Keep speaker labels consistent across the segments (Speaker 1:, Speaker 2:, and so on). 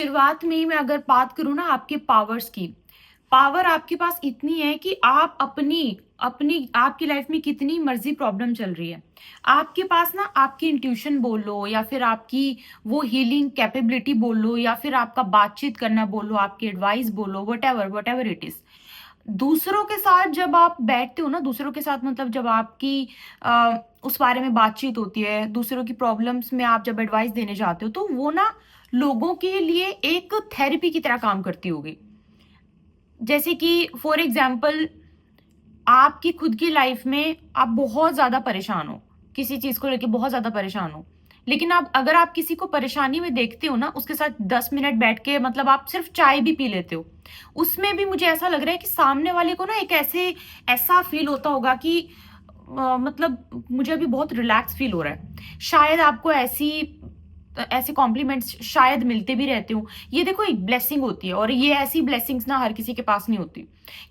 Speaker 1: शुरुआत में ही मैं अगर बात करूँ ना आपके पावर्स की, पावर आपके पास इतनी है कि आप अपनी अपनी आपकी लाइफ में कितनी मर्ज़ी प्रॉब्लम चल रही है। आपके पास ना आपकी इंट्यूशन बोल लो या फिर आपकी वो हीलिंग कैपेबिलिटी बोल लो या फिर आपका बातचीत करना बोल लो, आपकी एडवाइस बोलो, व्हाटएवर इट इज़। दूसरों के साथ जब आप बैठते हो ना, दूसरों के साथ मतलब जब आपकी उस बारे में बातचीत होती है, दूसरों की प्रॉब्लम्स में आप जब एडवाइस देने जाते हो, तो वो ना लोगों के लिए एक थेरेपी की तरह काम करती होगी। जैसे कि फॉर एग्ज़ाम्पल आपकी खुद की लाइफ में आप बहुत ज़्यादा परेशान हो, किसी चीज़ को लेके बहुत ज़्यादा परेशान हो। लेकिन आप अगर आप किसी को परेशानी में देखते हो ना, उसके साथ 10 मिनट बैठ के मतलब आप सिर्फ़ चाय भी पी लेते हो। उसमें भी मुझे ऐसा लग रहा है कि सामने वाले को ना एक ऐसा फ़ील होता होगा कि मतलब मुझे अभी बहुत रिलैक्स फ़ील हो रहा है। शायद आपको ऐसे कॉम्प्लीमेंट्स शायद मिलते भी रहते हो। ये देखो एक ब्लेसिंग होती है और ये ऐसी ब्लेसिंग्स ना हर किसी के पास नहीं होती।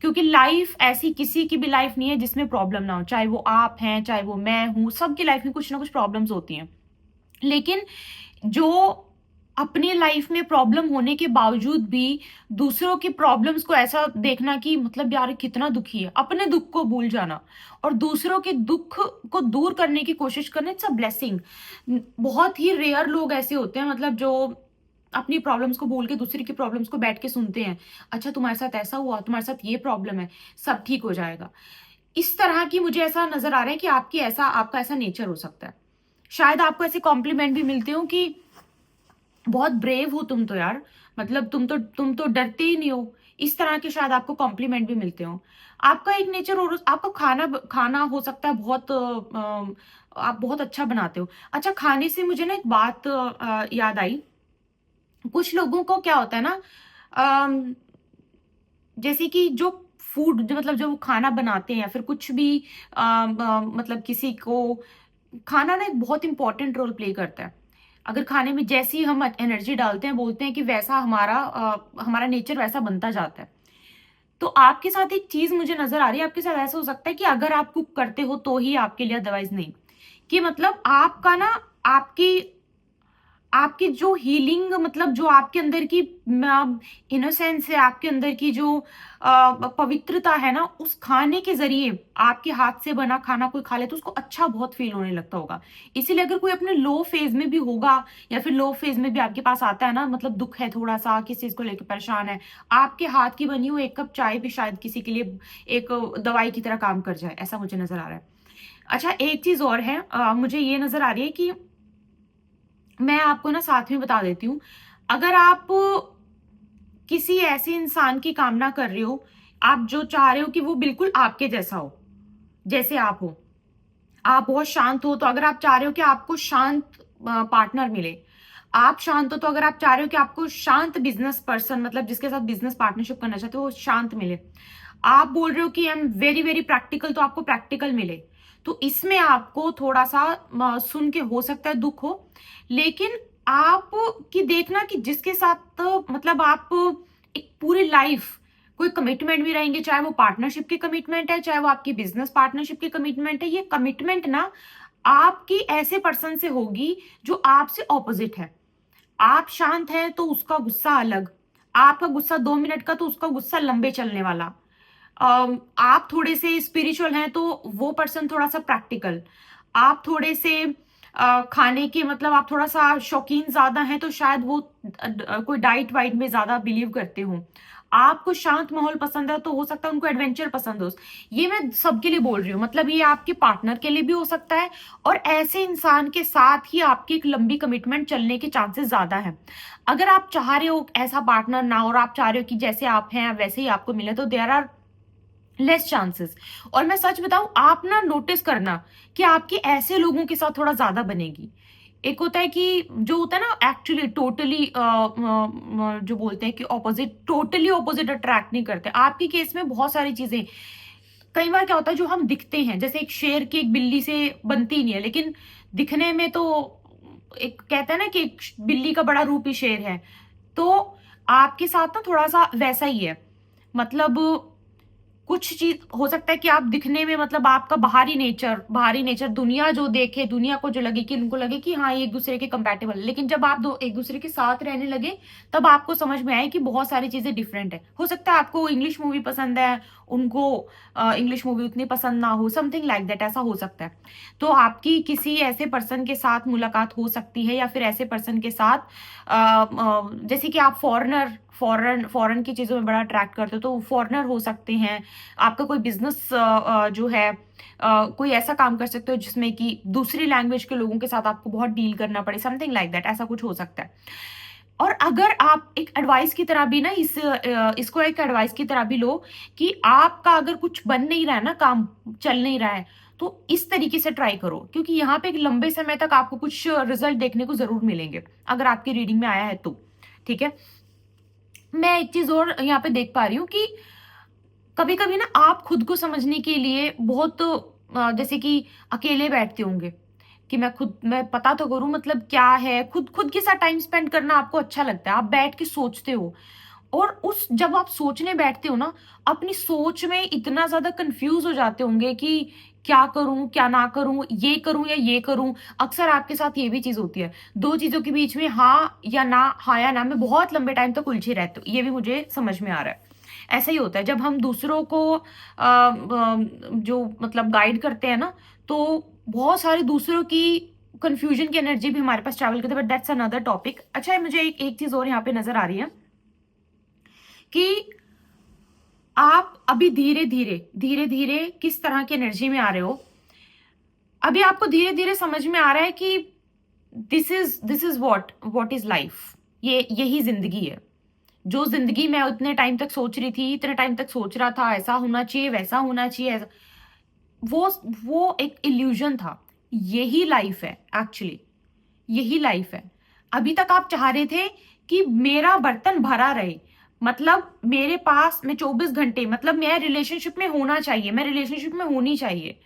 Speaker 1: क्योंकि लाइफ ऐसी किसी की भी लाइफ नहीं है जिसमें प्रॉब्लम ना हो। चाहे वो आप हैं, चाहे वो मैं हूँ, सबकी लाइफ में कुछ ना कुछ प्रॉब्लम्स होती हैं। लेकिन जो अपनी लाइफ में प्रॉब्लम होने के बावजूद भी दूसरों की प्रॉब्लम्स को ऐसा देखना कि मतलब यार ये कितना दुखी है, अपने दुख को भूल जाना और दूसरों के दुख को दूर करने की कोशिश करना, इट्स अ ब्लेसिंग। बहुत ही रेयर लोग ऐसे होते हैं मतलब जो अपनी प्रॉब्लम्स को भूल के दूसरे की प्रॉब्लम्स को बैठ के सुनते हैं। अच्छा तुम्हारे साथ ऐसा हुआ, तुम्हारे साथ ये प्रॉब्लम है, सब ठीक हो जाएगा। इस तरह की मुझे ऐसा नजर आ रहा है कि आपका ऐसा नेचर हो सकता है। शायद आपको ऐसे कॉम्प्लीमेंट भी मिलते हो कि बहुत ब्रेव हो तुम तो यार, मतलब तुम तो डरते ही नहीं हो। इस तरह के शायद आपको कॉम्प्लीमेंट भी मिलते हो। आपका एक नेचर और आपका खाना हो सकता है बहुत आप बहुत अच्छा बनाते हो। अच्छा खाने से मुझे ना एक बात याद आई। कुछ लोगों को क्या होता है ना, अम, जैसे कि जो फूड जो मतलब जो वो खाना बनाते हैं या फिर कुछ भी मतलब किसी को खाना ना एक बहुत इंपॉर्टेंट रोल प्ले करता है। अगर खाने में जैसी ही हम एनर्जी डालते हैं, बोलते हैं कि वैसा हमारा नेचर वैसा बनता जाता है। तो आपके साथ एक चीज़ मुझे नज़र आ रही है, आपके साथ ऐसा हो सकता है कि अगर आप कुक करते हो तो ही आपके लिए, अदरवाइज़ नहीं। कि मतलब आपका ना आपकी आपकी जो हीलिंग मतलब जो आपके अंदर की इनोसेंस है, आपके अंदर की जो पवित्रता है ना, उस खाने के ज़रिए आपके हाथ से बना खाना कोई खा ले तो उसको अच्छा बहुत फ़ील होने लगता होगा। इसीलिए अगर कोई अपने लो फ़ेज़ में भी होगा या फिर लो फ़ेज़ में भी आपके पास आता है ना, मतलब दुःख है थोड़ा-सा, किसी चीज़ को लेके परेशान है, आपके हाथ की बनी हुई 1 कप चाय भी शायद किसी के लिए एक दवाई की तरह काम कर जाए, ऐसा मुझे नज़र आ रहा है। अच्छा एक चीज़ और है, मुझे ये नज़र आ रही है कि मैं आपको ना साथ में बता देती हूँ। अगर आप किसी ऐसे इंसान की कामना कर रहे हो, आप जो चाह रहे हो कि वो बिल्कुल आपके जैसा हो, जैसे आप हो। आप बहुत शांत हो, तो अगर आप चाह रहे हो कि आपको शांत पार्टनर मिले। आप शांत हो, तो अगर आप चाह रहे हो कि आपको शांत बिज़नेस पर्सन मतलब जिसके साथ बिज़नेस पार्टनरशिप करना चाहते हो, वो शांत मिले। आप बोल रहे हो कि I am very, very practical, तो आपको प्रैक्टिकल मिले। तो इसमें आपको थोड़ा-सा सुन के हो सकता है दुःख हो, लेकिन आप कि देखना कि जिसके साथ मतलब आप एक पूरी लाइफ़ कोई कमिटमेंट भी रहेंगे, चाहे वो पार्टनरशिप की कमिटमेंट है, चाहे वो आपकी बिज़नेस पार्टनरशिप की कमिटमेंट है, ये कमिटमेंट ना आपकी ऐसे पर्सन से होगी जो आपसे ऑपोज़िट है। आप शांत हैं तो उसका गुस्सा अलग, आपका गुस्सा 2 मिनट का तो उसका गुस्सा लंबे चलने वाला। आप थोड़े से स्पिरिचुअल हैं तो वो पर्सन थोड़ा-सा प्रैक्टिकल। आप थोड़े से खाने के मतलब आप थोड़ा-सा शौकीन ज़्यादा हैं तो शायद वो कोई डाइट वाइट में ज़्यादा बिलीव करते हों। आपको शांत माहौल पसंद है तो हो सकता है उनको एडवेंचर पसंद हो। ये मैं सबके लिए बोल रही हूँ, मतलब ये आपके पार्टनर के लिए भी हो सकता है और ऐसे इंसान के साथ ही आपकी एक लंबी कमिटमेंट चलने के चांसेस ज़्यादा हैं। अगर आप चाह रहे हो ऐसा पार्टनर ना हो और आप चाह रहे हो कि जैसे आप हैं वैसे ही आपको मिले, तो देयर आर लेस चांसेस। और मैं सच बताऊं, आप ना नोटिस करना कि आपकी ऐसे लोगों के साथ थोड़ा ज्यादा बनेगी। एक होता है कि जो होता है ना एक्चुअली टोटली जो बोलते हैं कि टोटली ऑपोजिट अट्रैक्ट नहीं करते। आपके केस में बहुत सारी चीजें, कई बार क्या होता है जो हम दिखते हैं, जैसे एक शेर की एक बिल्ली से बनती नहीं है, लेकिन दिखने में तो एक कहते हैं ना कि एक बिल्ली का बड़ा रूप ही शेर है। तो आपके साथ ना थोड़ा सा वैसा ही है। मतलब कुछ चीज हो सकता है कि आप दिखने में मतलब आपका बाहरी नेचर दुनिया जो देखे, दुनिया को जो लगे कि उनको लगे कि हाँ ये एक दूसरे के कंपैटिबल है, लेकिन जब आप दो एक दूसरे के साथ रहने लगे तब आपको समझ में आए कि बहुत सारी चीजें डिफरेंट है। हो सकता है आपको इंग्लिश मूवी पसंद है, उनको इंग्लिश मूवी उतनी पसंद ना हो, समथिंग लाइक दैट, ऐसा हो सकता है। तो आपकी किसी ऐसे पर्सन के साथ मुलाकात हो सकती है, या फिर ऐसे पर्सन के साथ जैसे कि आप फॉरेन की चीजों में बड़ा अट्रैक्ट करते हो, तो फॉरेनर हो सकते हैं। आपका कोई बिजनेस जो है कोई ऐसा काम कर सकते हो जिसमें कि दूसरी लैंग्वेज के लोगों के साथ आपको बहुत डील करना पड़े, समथिंग लाइक दैट, ऐसा कुछ हो सकता है। और अगर आप एक एडवाइस की तरह भी ना इसको एक एडवाइस की तरह भी लो कि आपका अगर कुछ बन नहीं रहा है ना, काम चल नहीं रहा है, तो इस तरीके से ट्राई करो, क्योंकि यहाँ पे एक लंबे समय तक आपको कुछ रिजल्ट देखने को जरूर मिलेंगे अगर आपकी रीडिंग में आया है तो। ठीक है, मैं एक चीज और यहाँ पे देख पा रही हूँ कि कभी कभी ना आप खुद को समझने के लिए बहुत जैसे कि अकेले बैठते होंगे कि मैं पता तो करूं मतलब क्या है, खुद खुद के साथ टाइम स्पेंड करना आपको अच्छा लगता है, आप बैठ के सोचते हो। और उस जब आप सोचने बैठते हो ना, अपनी सोच में इतना ज्यादा कंफ्यूज हो जाते होंगे कि क्या करूं क्या ना करूं, ये करूं या ये करूं। अक्सर आपके साथ ये भी चीज होती है, दो चीजों के बीच में हाँ या ना में बहुत लंबे टाइम तक उलझे रहते हो, ये भी मुझे समझ में आ रहा है। ऐसा ही होता है जब हम दूसरों को जो मतलब गाइड करते हैं ना, तो बहुत सारे दूसरों की कंफ्यूजन की एनर्जी भी हमारे पास ट्रैवल करती है, बट दैट्स अनदर टॉपिक। अच्छा है, मुझे एक चीज और यहाँ पे नजर आ रही है कि आप अभी धीरे धीरे किस तरह की एनर्जी में आ रहे हो। अभी आपको धीरे धीरे समझ में आ रहा है कि this is what is life, ये यही जिंदगी है। जो जिंदगी मैं उतने टाइम तक सोच रही थी, इतने टाइम तक सोच रहा था ऐसा होना चाहिए वैसा होना चाहिए, वो वो एक इल्यूजन था। यही लाइफ है एक्चुअली, यही लाइफ है। अभी तक आप चाह रहे थे कि मेरा बर्तन भरा रहे, मतलब मेरे पास मैं 24 घंटे, मतलब मैं रिलेशनशिप में होना चाहिए, मैं रिलेशनशिप में होनी चाहिए।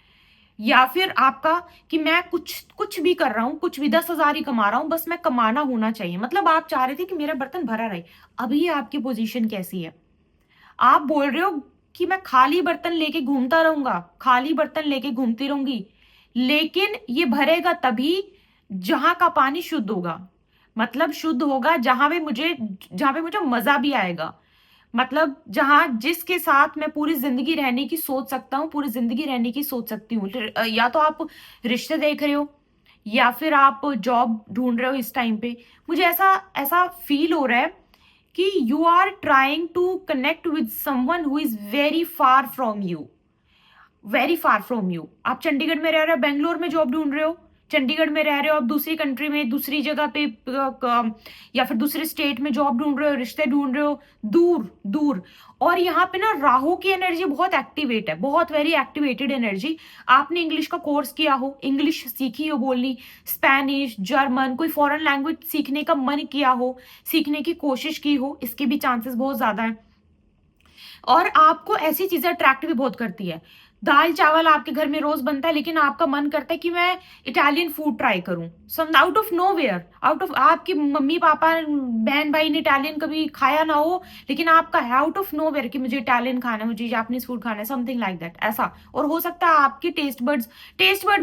Speaker 1: या फिर आपका कि मैं कुछ कुछ भी कर रहा हूं, कुछ भी 10,000 ही कमा रहा हूं, बस मैं कमाना होना चाहिए, मतलब आप चाह रहे थे कि मेरा बर्तन भरा रहे। अभी आपकी पोजीशन कैसी है? आप बोल रहे हो कि मैं खाली बर्तन लेके घूमता रहूंगा, खाली बर्तन लेके घूमती रहूंगी, लेकिन ये भरेगा तभी जहां का पानी शुद्ध होगा। मतलब शुद्ध होगा जहां पे मुझे मजा भी आएगा, मतलब जहां जिसके साथ मैं पूरी जिंदगी रहने की सोच सकता हूँ, पूरी जिंदगी रहने की सोच सकती हूँ। या तो आप रिश्ते देख रहे हो, या फिर आप जॉब ढूंढ रहे हो इस टाइम पे। मुझे ऐसा ऐसा फील हो रहा है कि you are trying to connect with someone who is very far from you, very far from you. आप चंडीगढ़ में रह रहे हो, बेंगलोर में जॉब ढूंढ रहे हो, चंडीगढ़ में रह रहे हो, आप दूसरी कंट्री में दूसरी जगह पे या फिर दूसरे स्टेट में जॉब ढूंढ रहे हो, रिश्ते ढूंढ रहे हो, दूर दूर। और यहाँ पे ना राहु की एनर्जी बहुत एक्टिवेट है, बहुत वेरी एक्टिवेटेड एनर्जी। आपने इंग्लिश का कोर्स किया हो, इंग्लिश सीखी हो बोलनी, स्पेनिश, जर्मन, कोई फॉरेन लैंग्वेज सीखने का मन किया हो, सीखने की कोशिश की हो, इसके भी चांसेस बहुत ज्यादा है। और आपको ऐसी चीजें अट्रैक्ट भी बहुत करती है। दाल चावल आपके घर में रोज बनता है, लेकिन आपका मन करता है कि मैं इटालियन फूड ट्राई करूं, some out of nowhere, out of आपकी मम्मी पापा बहन भाई ने इटालियन कभी खाया ना हो, लेकिन आपका है आउट ऑफ नोवेयर कि मुझे इटालियन खाना है, मुझे जापानीज फूड खाना है, समथिंग लाइक दैट, ऐसा। और हो सकता है आपकी टेस्ट बर्ड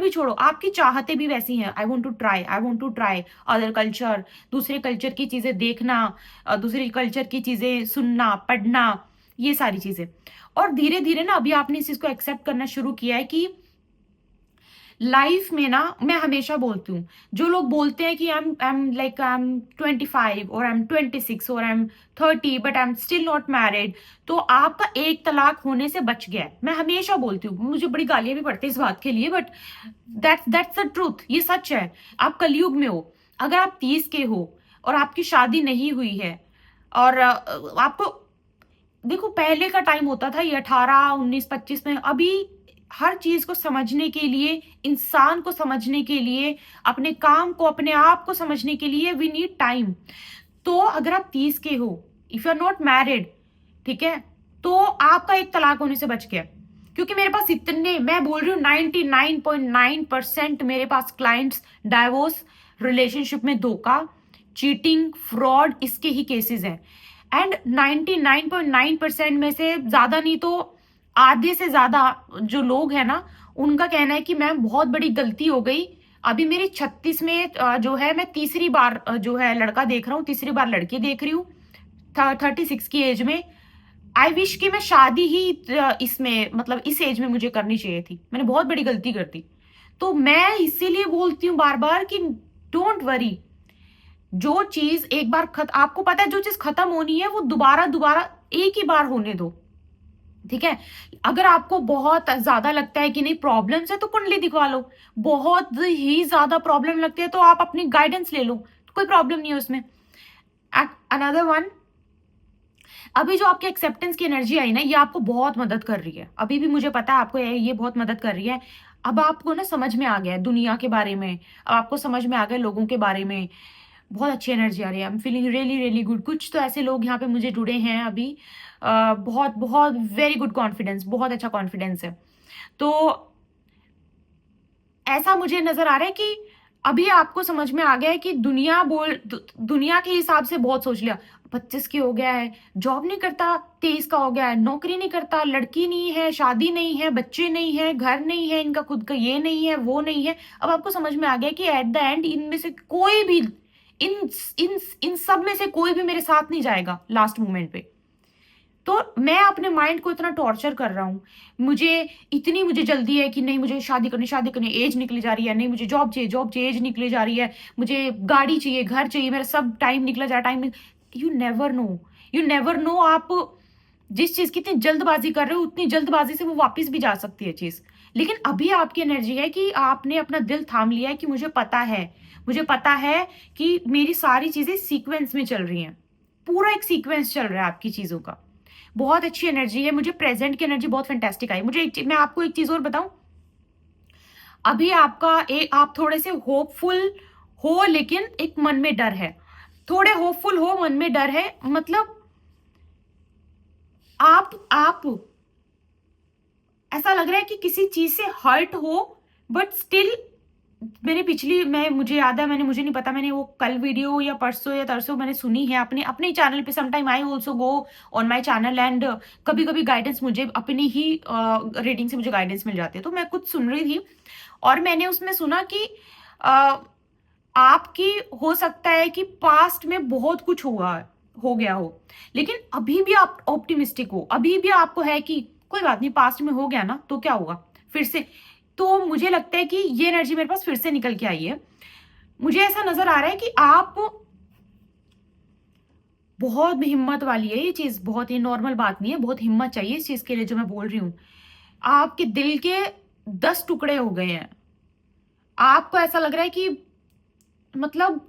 Speaker 1: भी छोड़ो, आपकी चाहते भी वैसी हैं। I want to try other culture, दूसरे कल्चर की चीजें देखना, दूसरे कल्चर की चीजें सुनना पढ़ना, ये सारी चीजें। और धीरे धीरे ना अभी आपने इस चीज को एक्सेप्ट करना शुरू किया है कि लाइफ में ना, मैं हमेशा बोलती हूँ, जो लोग बोलते हैं कि आई एम 25 और आई एम 26 और I am 30 but I am still not married, तो आपका एक तलाक होने से बच गया है। मैं हमेशा बोलती हूँ, मुझे बड़ी गालियां भी पड़ती है इस बात के लिए, बट दैट्स द ट्रूथ, ये सच है। आप कलयुग में हो, अगर आप 30 के हो और आपकी शादी नहीं हुई है, और आपको देखो पहले का टाइम होता था ये 18 19 25 में, अभी हर चीज को समझने के लिए, इंसान को समझने के लिए, अपने काम को अपने आप को समझने के लिए वी नीड टाइम। तो अगर आप 30 के हो, if you are not married, ठीक है, तो आपका एक तलाक होने से बच गया। क्योंकि मेरे पास इतने, मैं बोल रही हूँ 99.9% मेरे पास क्लाइंट्स डाइवोर्स, रिलेशनशिप में धोखा, चीटिंग, फ्रॉड, इसके ही केसेस हैं। एंड 99.9% में से ज्यादा नहीं तो आधे से ज्यादा जो लोग हैं ना, उनका कहना है कि मैम बहुत बड़ी गलती हो गई। अभी मेरी 36 में जो है मैं तीसरी बार जो है लड़का देख रहा हूँ, तीसरी बार लड़की देख रही हूँ 36 की एज में। आई विश कि मैं शादी ही इसमें मतलब इस एज में मुझे करनी चाहिए थी। मैंने बहुत बड़ी गलती कर दी। तो मैं इसीलिए बोलती हूँ बार बार कि डोंट वरी। जो चीज एक बार आपको पता है जो चीज खत्म होनी है वो दोबारा दोबारा एक ही बार होने दो। ठीक है। अगर आपको बहुत ज्यादा लगता है कि नहीं प्रॉब्लम्स है तो कुंडली दिखवा लो। बहुत ही ज्यादा प्रॉब्लम लगती है तो आप अपनी गाइडेंस ले लो, कोई प्रॉब्लम नहीं है उसमें। अनदर वन, अभी जो आपकी एक्सेप्टेंस की एनर्जी आई ना, ये आपको बहुत मदद कर रही है। अभी भी मुझे पता है आपको ये बहुत मदद कर रही है। अब आपको ना समझ में आ गया है दुनिया के बारे में, अब आपको समझ में आ गया लोगों के बारे में। बहुत अच्छी एनर्जी आ रही है। I am feeling really really good. कुछ तो ऐसे लोग यहाँ पे मुझे जुड़े हैं अभी। बहुत बहुत वेरी गुड कॉन्फिडेंस, बहुत अच्छा कॉन्फिडेंस है। तो ऐसा मुझे नजर आ रहा है कि अभी आपको समझ में आ गया है कि दुनिया के हिसाब से बहुत सोच लिया। 25 की हो गया है, जॉब नहीं करता, 23 का हो गया है, नौकरी नहीं करता, लड़की नहीं है, शादी नहीं है, बच्चे नहीं है, घर नहीं है, इनका खुद का ये नहीं है, वो नहीं है। अब आपको समझ में आ गया कि एट द एंड इनमें से कोई भी इन इन इन सब में से कोई भी मेरे साथ नहीं जाएगा लास्ट मोमेंट पे। तो मैं अपने माइंड को इतना टॉर्चर कर रहा हूँ। मुझे जल्दी है कि नहीं मुझे शादी करनी, एज निकली जा रही है, नहीं मुझे जॉब चाहिए, एज निकली जा रही है, मुझे गाड़ी चाहिए, घर चाहिए, मेरा सब टाइम निकला जा time. You never know, you never know. आप जिस चीज की इतनी जल्दबाजी कर रहे हो उतनी जल्दबाजी से वो वापस भी जा सकती है चीज। लेकिन अभी आपकी एनर्जी है कि आपने अपना दिल थाम लिया है कि मुझे पता है कि मेरी सारी चीजें सीक्वेंस में चल रही हैं। पूरा एक सीक्वेंस चल रहा है आपकी चीजों का। बहुत अच्छी एनर्जी है। मुझे प्रेजेंट की एनर्जी बहुत फैंटास्टिक आई। मैं आपको एक चीज और बताऊं। अभी आप थोड़े से होपफुल हो, लेकिन एक मन में डर है। थोड़े होपफुल हो, मन में डर है। मतलब आप ऐसा लग रहा है कि किसी चीज से हर्ट हो, बट स्टिल मुझे याद है, मुझे नहीं पता, मैंने वो कल वीडियो या परसों या तरसों मैंने सुनी है अपने अपने चैनल पे। Sometime I also go on my channel and कभी कभी गाइडेंस मुझे अपनी ही रीडिंग से मुझे गाइडेंस मिल जाती है। तो मैं कुछ सुन रही थी और मैंने उसमें सुना कि अ, आपकी हो सकता है कि पास्ट में बहुत कुछ हो गया हो, लेकिन अभी भी आप ऑप्टिमिस्टिक हो। अभी भी आपको है कि कोई बात नहीं, पास्ट में हो गया ना तो क्या हुआ, फिर से। तो मुझे लगता है कि ये एनर्जी मेरे पास फिर से निकल के आई है। मुझे ऐसा नजर आ रहा है कि आप बहुत हिम्मत वाली है ये चीज, बहुत ही नॉर्मल बात नहीं है, बहुत हिम्मत चाहिए इस चीज के लिए जो मैं बोल रही हूँ। आपके दिल के 10 टुकड़े हो गए हैं। आपको ऐसा लग रहा है कि मतलब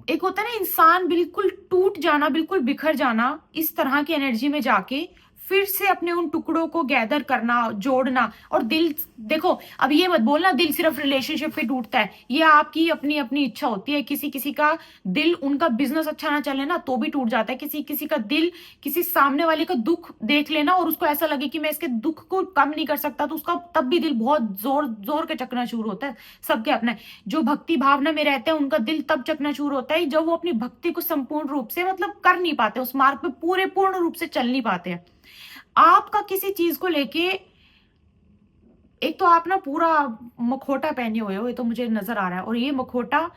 Speaker 1: एक होता है ना इंसान बिल्कुल टूट जाना, बिल्कुल बिखर जाना, इस तरह की एनर्जी में जाके फिर से अपने उन टुकड़ों को गैदर करना, जोड़ना। और दिल, देखो अब ये मत बोलना दिल सिर्फ रिलेशनशिप पे टूटता है। ये आपकी अपनी अपनी इच्छा होती है। किसी किसी का दिल, उनका बिजनेस अच्छा ना चले ना तो भी टूट जाता है। किसी किसी का दिल किसी सामने वाले का दुख देख लेना और उसको ऐसा लगे कि मैं इसके दुख को कम नहीं कर सकता, तो उसका तब भी दिल बहुत जोर जोर के चकना शुरू होता है। सबके अपना है। जो भक्ति भावना में रहते हैं उनका दिल तब चकनाचूर होता है जब वो अपनी भक्ति को संपूर्ण रूप से मतलब कर नहीं पाते, उस मार्ग पे पूरे पूर्ण रूप से चल नहीं पाते हैं। आपका किसी चीज को लेके, एक तो आप ना पूरा मखोटा पहने हुए हो, ये तो मुझे नजर आ रहा है। और ये मखोटा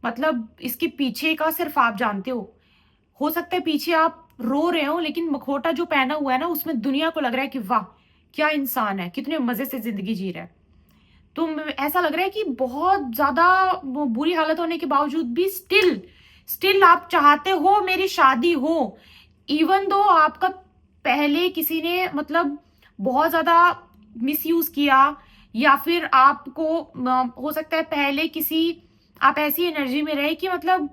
Speaker 1: मतलब इसके पीछे का सिर्फ आप जानते हो सकता है पीछे आप रो रहे हो, लेकिन मखोटा जो पहना हुआ है ना उसमें दुनिया को लग रहा है कि वाह क्या इंसान है, कितने मजे से जिंदगी जी रहा है। तो ऐसा लग रहा है कि बहुत ज्यादा बुरी हालत होने के बावजूद भी स्टिल स्टिल आप चाहते हो मेरी शादी हो। इवन दो आपका पहले किसी ने मतलब बहुत ज्यादा मिसयूज किया, या फिर आपको हो सकता है पहले किसी, आप ऐसी एनर्जी में रहे कि मतलब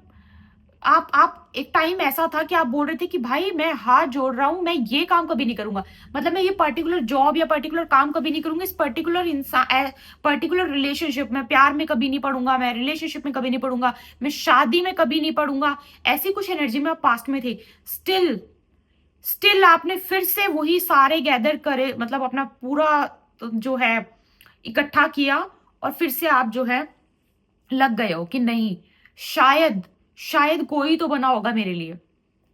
Speaker 1: आप एक टाइम ऐसा था कि आप बोल रहे थे कि भाई मैं हाथ जोड़ रहा हूं, मैं ये काम कभी नहीं करूंगा। मतलब मैं ये पर्टिकुलर जॉब या पर्टिकुलर काम कभी नहीं करूंगा, इस पर्टिकुलर इंसान पर्टिकुलर रिलेशनशिप में, प्यार में कभी नहीं पड़ूंगा, मैं रिलेशनशिप में कभी नहीं पड़ूंगा, मैं शादी में कभी नहीं पड़ूंगा। ऐसी कुछ एनर्जी में आप पास्ट में थे। स्टिल स्टिल आपने फिर से वही सारे गैदर करे, मतलब अपना पूरा जो है इकट्ठा किया और फिर से आप जो है लग गए हो कि नहीं, शायद शायद कोई तो बना होगा मेरे लिए।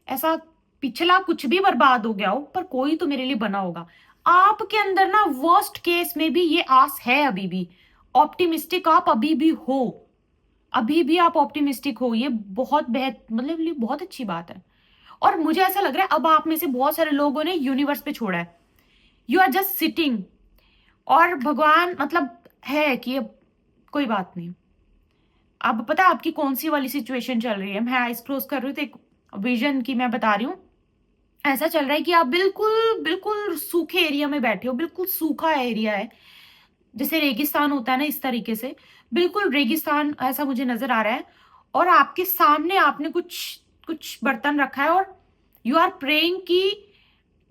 Speaker 1: ऐसा पिछला कुछ भी बर्बाद हो गया हो पर कोई तो मेरे लिए बना होगा। आपके अंदर ना वर्स्ट केस में भी ये आस है, अभी भी ऑप्टिमिस्टिक आप अभी भी हो, अभी भी आप ऑप्टिमिस्टिक हो। ये बहुत मतलब ये बहुत अच्छी बात है। और मुझे ऐसा लग रहा है अब आप में से बहुत सारे लोगों ने यूनिवर्स पे छोड़ा है। यू आर जस्ट सिटिंग, और भगवान मतलब है कि अब कोई बात नहीं। अब पता है आपकी कौन सी वाली सिचुएशन चल रही है? मैं आइस क्लोज कर रही हूँ तो एक विजन की मैं बता रही हूँ। ऐसा चल रहा है कि आप बिल्कुल बिल्कुल सूखे एरिया में बैठे हो, बिल्कुल सूखा एरिया है, जैसे रेगिस्तान होता है ना, इस तरीके से बिल्कुल रेगिस्तान ऐसा मुझे नजर आ रहा है। और आपके सामने आपने कुछ कुछ बर्तन रखा है, और यू आर प्रेइंग कि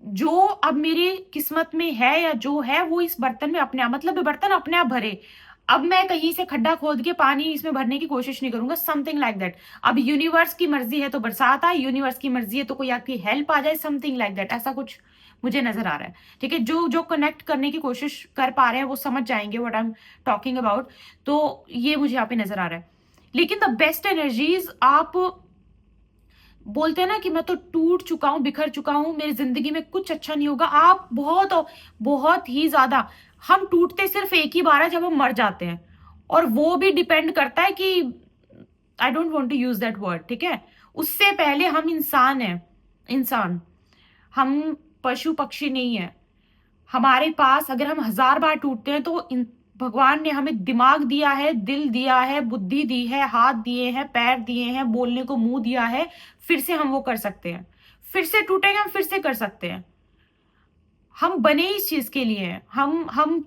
Speaker 1: जो अब मेरी किस्मत में है या जो है वो इस बर्तन में अपने आप, मतलब ये बर्तन अपने आप भरे। अब मैं कहीं से खड्डा खोद के पानी इसमें भरने की कोशिश नहीं करूंगा, समथिंग लाइक दैट। अब यूनिवर्स की मर्जी है तो बरसात आए, यूनिवर्स की मर्जी है तो कोई आपकी हेल्प आ जाए, समथिंग लाइक दैट, ऐसा कुछ मुझे नजर आ रहा है। ठीक है, जो जो कनेक्ट करने की कोशिश कर पा रहे हैं वो समझ जाएंगे what I am talking about. तो ये मुझे यहाँ पे नजर आ रहा है। लेकिन द बेस्ट एनर्जीज, आप बोलते हैं ना कि मैं तो टूट चुका हूं, बिखर चुका हूं, मेरी जिंदगी में कुछ अच्छा नहीं होगा, आप बहुत बहुत ही ज्यादा। हम टूटते सिर्फ एक ही बार है, जब हम मर जाते हैं, और वो भी डिपेंड करता है कि I don't want to use that word, ठीक है। उससे पहले हम इंसान हैं, इंसान। हम पशु पक्षी नहीं है। हमारे पास अगर हम 1000 बार टूटते हैं तो भगवान ने हमें दिमाग दिया है, दिल दिया है, बुद्धि दी है, हाथ दिए हैं, पैर दिए हैं, बोलने को मुंह दिया है, फिर से हम वो कर सकते हैं। फिर से टूटेंगे हम, फिर से कर सकते हैं। हम बने इस चीज के लिए हैं। हम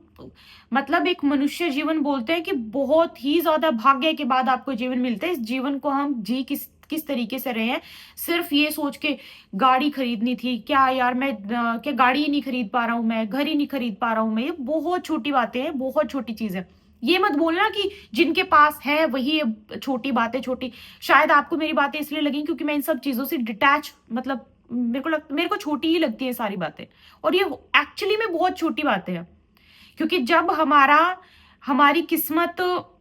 Speaker 1: मतलब एक मनुष्य जीवन बोलते हैं कि बहुत ही ज्यादा भाग्य के बाद आपको जीवन मिलता है। इस जीवन को हम जी किस तरीके से रहे हैं, सिर्फ ये सोच के गाड़ी खरीदनी थी क्या यार, मैं क्या गाड़ी ही नहीं खरीद पा रहा हूं, मैं घर ही नहीं खरीद पा रहा हूं, मैं, ये बहुत छोटी बातें हैं, बहुत छोटी चीज है। ये मत बोलना कि जिनके पास है वही छोटी बातें, छोटी। शायद आपको मेरी बातें इसलिए लगी क्योंकि मैं इन सब चीजों से डिटैच, मतलब मेरे को छोटी ही लगती है सारी बातें। और ये एक्चुअली में बहुत छोटी बातें हैं, क्योंकि जब हमारी किस्मत,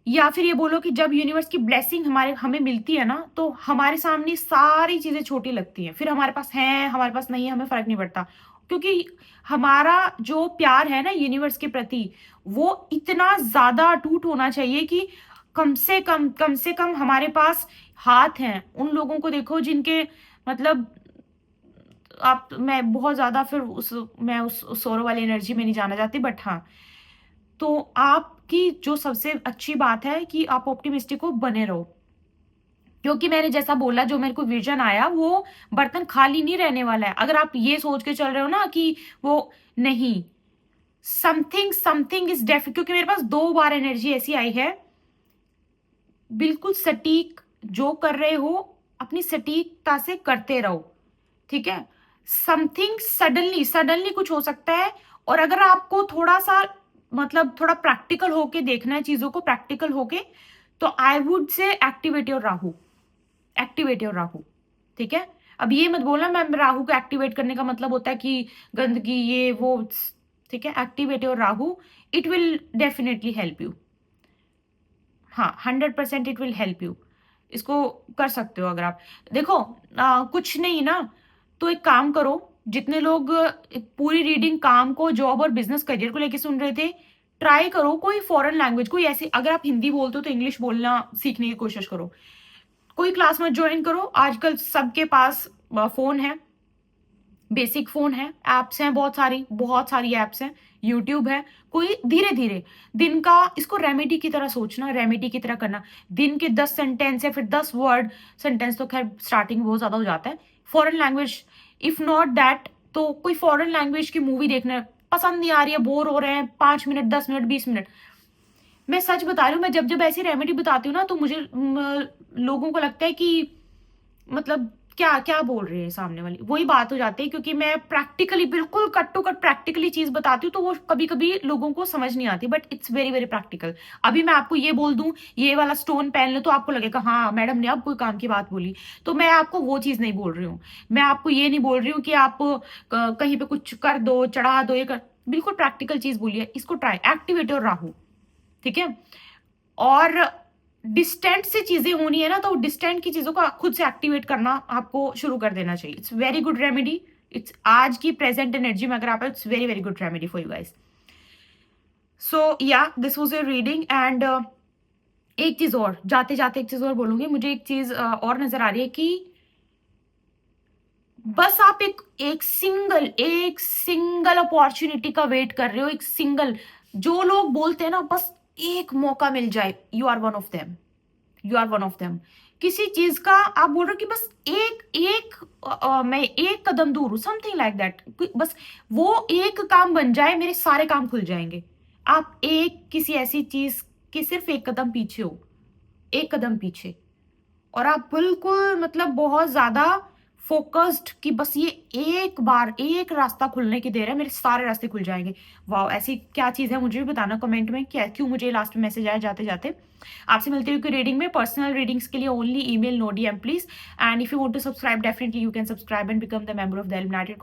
Speaker 1: या फिर ये बोलो कि जब यूनिवर्स की ब्लेसिंग हमें मिलती है ना, तो हमारे सामने सारी चीजें छोटी लगती हैं। फिर हमारे पास है, हमारे पास नहीं है, हमें फर्क नहीं पड़ता। क्योंकि हमारा जो प्यार है ना यूनिवर्स के प्रति, वो इतना ज्यादा अटूट होना चाहिए कि कम से कम हमारे पास हाथ हैं। उन लोगों को देखो जिनके, मतलब आप, मैं बहुत ज्यादा फिर मैं उस सौर वाली एनर्जी में नहीं जाना चाहती, बट हाँ, तो आपकी जो सबसे अच्छी बात है कि आप ऑप्टिमिस्टिक हो, बने रहो। क्योंकि मैंने जैसा बोला, जो मेरे को विजन आया, वो बर्तन खाली नहीं रहने वाला है। अगर आप ये सोच के चल रहे हो ना कि वो नहीं, समथिंग समथिंग इज डेफ, क्योंकि मेरे पास 2 बार एनर्जी ऐसी आई है, बिल्कुल सटीक। जो कर रहे हो अपनी सटीकता से करते रहो, ठीक है। समथिंग सडनली सडनली कुछ हो सकता है। और अगर आपको थोड़ा सा, मतलब थोड़ा प्रैक्टिकल होके देखना है चीजों को, प्रैक्टिकल होके, तो I would say activate your Rahu, activate your Rahu, ठीक है। अब ये मत बोलना मैम राहु को एक्टिवेट करने का मतलब होता है कि गंदगी ये वो, ठीक है। Activate your Rahu, it will definitely help you. हाँ, 100% इट विल हेल्प यू। इसको कर सकते हो अगर आप। देखो कुछ नहीं ना, तो एक काम करो। जितने लोग पूरी रीडिंग काम को, जॉब और बिजनेस करियर को लेके सुन रहे थे, ट्राई करो कोई फॉरेन लैंग्वेज, कोई ऐसी, अगर आप हिंदी बोलते हो तो इंग्लिश बोलना सीखने की कोशिश करो। कोई क्लास में ज्वाइन करो। आजकल सबके पास फोन है, बेसिक फोन है, एप्स हैं, बहुत सारी एप्स हैं, यूट्यूब है। कोई धीरे धीरे दिन का इसको रेमेडी की तरह सोचना, रेमेडी की तरह करना। दिन के 10 सेंटेंस या फिर 10 वर्ड, सेंटेंस तो खैर स्टार्टिंग बहुत ज्यादा हो जाता है। Foreign language, if not that तो कोई फॉरेन लैंग्वेज की मूवी देखना, पसंद नहीं आ रही है, बोर हो रहे हैं, 5 मिनट, 10 मिनट, 20 मिनट। मैं सच बता रही हूँ, मैं जब जब ऐसी रेमेडी बताती हूँ ना, तो मुझे लोगों को लगता है कि मतलब क्या क्या बोल रही है सामने वाली, वही बात हो जाती है। क्योंकि मैं प्रैक्टिकली, बिल्कुल कट टू कट प्रैक्टिकली चीज बताती हूँ, तो वो कभी कभी लोगों को समझ नहीं आती, but it's very very practical. अभी मैं आपको ये बोल दूं ये वाला स्टोन पहन लो, तो आपको लगेगा हाँ मैडम ने अब कोई काम की बात बोली। तो मैं आपको वो चीज नहीं बोल रही हूँ। मैं आपको ये नहीं बोल रही हूँ कि आप कहीं पे कुछ कर दो, चढ़ा दो, ये कर, बिल्कुल प्रैक्टिकल चीज बोली है। इसको ट्राई, एक्टिवेट और राहु, ठीक है। और डिस्टेंट से चीजें होनी है ना, तो डिस्टेंट की चीजों को खुद से एक्टिवेट करना आपको शुरू कर देना चाहिए। It's very good remedy, it's आज की प्रेजेंट एनर्जी में अगर आप, it's very very good remedy for you guys. So yeah this was your reading. And एक चीज और, जाते जाते एक चीज और बोलूंगी. मुझे एक चीज और नजर आ रही है कि बस आप एक सिंगल अपॉर्चुनिटी का वेट कर रहे हो. एक सिंगल, जो लोग बोलते हैं ना बस एक मौका मिल जाए, you are one of them. You are one of them. किसी चीज का आप बोल रहे हो कि बस मैं एक कदम दूर हूं, समथिंग लाइक दैट. बस वो एक काम बन जाए, मेरे सारे काम खुल जाएंगे. आप किसी ऐसी चीज के सिर्फ एक कदम पीछे हो, एक कदम पीछे. और आप बिल्कुल मतलब बहुत ज्यादा फोकस्ड कि बस ये एक बार एक रास्ता खुलने की देर है, मेरे सारे रास्ते खुल जाएंगे. वाह, ऐसी क्या चीज है मुझे भी बताना कमेंट में, क्या क्यों मुझे लास्ट में मैसेज आया जाते जाते. आपसे मिलती हुई रीडिंग में. पर्सनल रीडिंग्स के लिए only email, no DM please. And if you want to subscribe, definitely you can subscribe and become the member of the illuminati.